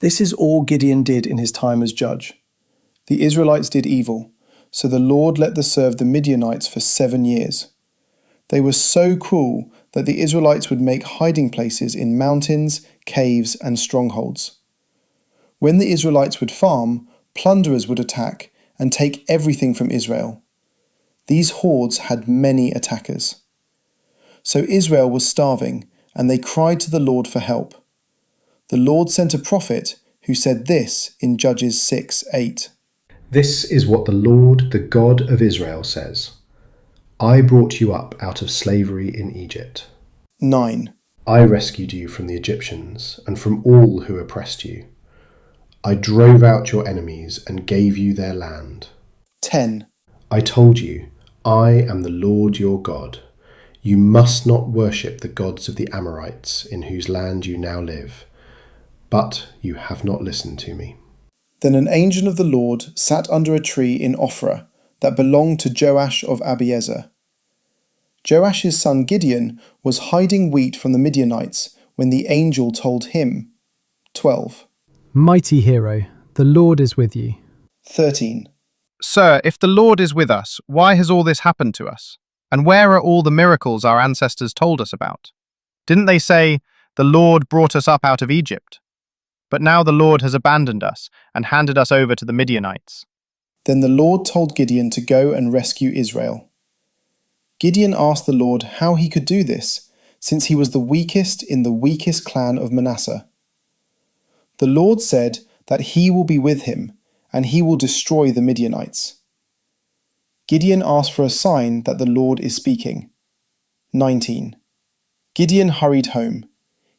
This is all Gideon did in his time as judge. The Israelites did evil, so the Lord let them serve the Midianites for 7 years. They were so cruel that the Israelites would make hiding places in mountains, caves, and strongholds. When the Israelites would farm, plunderers would attack and take everything from Israel. These hoards had many attackers. So Israel was starving, and they cried to the Lord for help. The Lord sent a prophet who said this in Judges 6:8. This is what the Lord, the God of Israel, says. I brought you up out of slavery in Egypt. 9. I rescued you from the Egyptians and from all who oppressed you. I drove out your enemies and gave you their land. 10. I told you, I am the Lord your God. You must not worship the gods of the Amorites in whose land you now live. But you have not listened to me. Then an angel of the Lord sat under a tree in Ophrah that belonged to Joash of Abiezer. Joash's son Gideon was hiding wheat from the Midianites when the angel told him. 12. Mighty hero, the Lord is with you. 13. Sir, if the Lord is with us, why has all this happened to us? And where are all the miracles our ancestors told us about? Didn't they say, the Lord brought us up out of Egypt? But now the Lord has abandoned us and handed us over to the Midianites. Then the Lord told Gideon to go and rescue Israel. Gideon asked the Lord how he could do this, since he was the weakest in the weakest clan of Manasseh. The Lord said that he will be with him, and he will destroy the Midianites. Gideon asked for a sign that the Lord is speaking. 19. Gideon hurried home.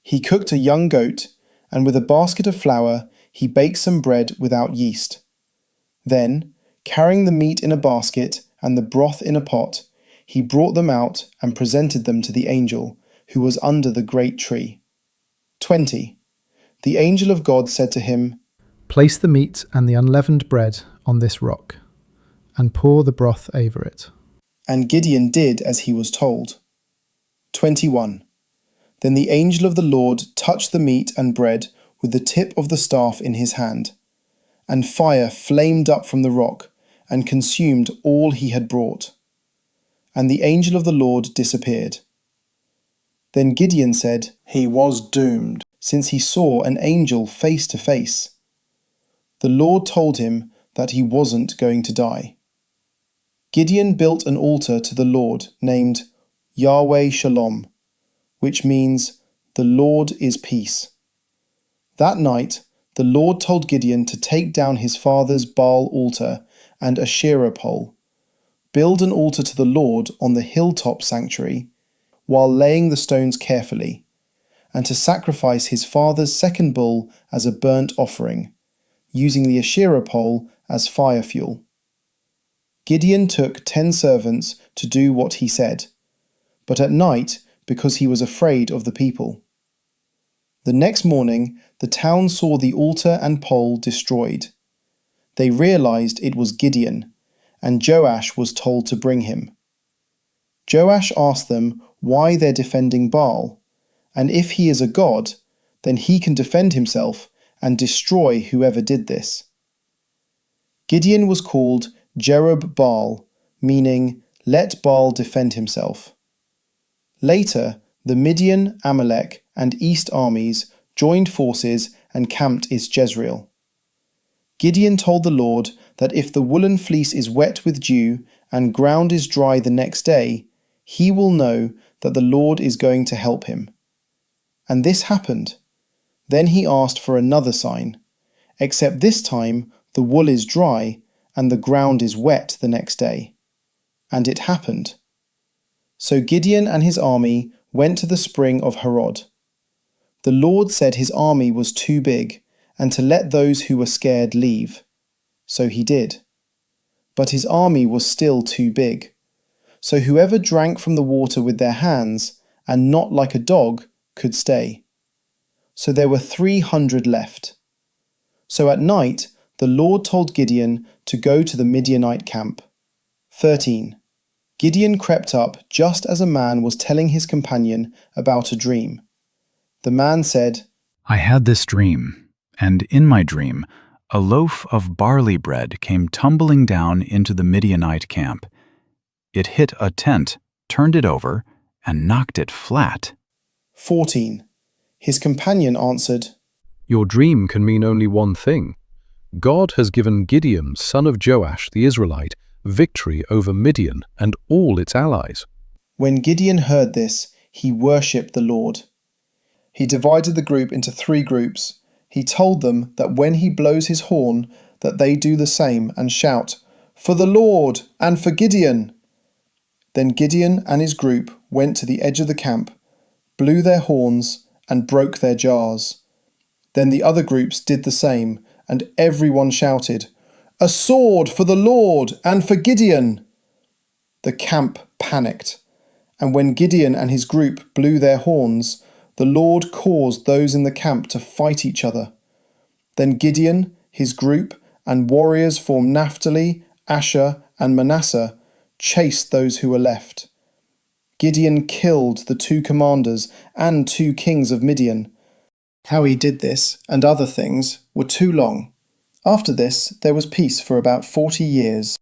He cooked a young goat, and with a basket of flour, he baked some bread without yeast. Then, carrying the meat in a basket and the broth in a pot, he brought them out and presented them to the angel, who was under the great tree. 20. The angel of God said to him, Place the meat and the unleavened bread on this rock, and pour the broth over it. And Gideon did as he was told. 21. Then the angel of the Lord touched the meat and bread with the tip of the staff in his hand, and fire flamed up from the rock and consumed all he had brought. And the angel of the Lord disappeared. Then Gideon said he was doomed, since he saw an angel face to face. The Lord told him that he wasn't going to die. Gideon built an altar to the Lord named Yahweh Shalom, which means the Lord is peace. That night, the Lord told Gideon to take down his father's Baal altar and Asherah pole, build an altar to the Lord on the hilltop sanctuary, while laying the stones carefully, and to sacrifice his father's second bull as a burnt offering, using the Asherah pole as fire fuel. Gideon took 10 servants to do what he said, but at night because he was afraid of the people. The next morning, the town saw the altar and pole destroyed. They realized it was Gideon, and Joash was told to bring him. Joash asked them why they're defending Baal, and if he is a god, then he can defend himself and destroy whoever did this. Gideon was called Jerub-Baal, meaning let Baal defend himself. Later, the Midian, Amalek, and East armies joined forces and camped at Jezreel. Gideon told the Lord that if the woolen fleece is wet with dew and ground is dry the next day, he will know that the Lord is going to help him. And this happened. Then he asked for another sign, except this time the wool is dry and the ground is wet the next day. And it happened. So Gideon and his army went to the spring of Harod. The Lord said his army was too big, and to let those who were scared leave. So he did. But his army was still too big. So whoever drank from the water with their hands, and not like a dog, could stay. So there were 300 left. So at night the Lord told Gideon to go to the Midianite camp. 13. Gideon crept up just as a man was telling his companion about a dream. The man said, I had this dream. And in my dream, a loaf of barley bread came tumbling down into the Midianite camp. It hit a tent, turned it over, and knocked it flat. 14. His companion answered, Your dream can mean only one thing. God has given Gideon, son of Joash the Israelite, victory over Midian and all its allies. When Gideon heard this, he worshipped the Lord. He divided the group into 3 groups. He told them that when he blows his horn, that they do the same and shout, "For the Lord and for Gideon!" Then Gideon and his group went to the edge of the camp, blew their horns, and broke their jars. Then the other groups did the same, and everyone shouted, "A sword for the Lord and for Gideon!" The camp panicked, and when Gideon and his group blew their horns, the Lord caused those in the camp to fight each other. Then Gideon, his group, and warriors from Naphtali, Asher, and Manasseh chased those who were left. Gideon killed the 2 commanders and 2 kings of Midian. How he did this, and other things, were too long. After this, there was peace for about 40 years.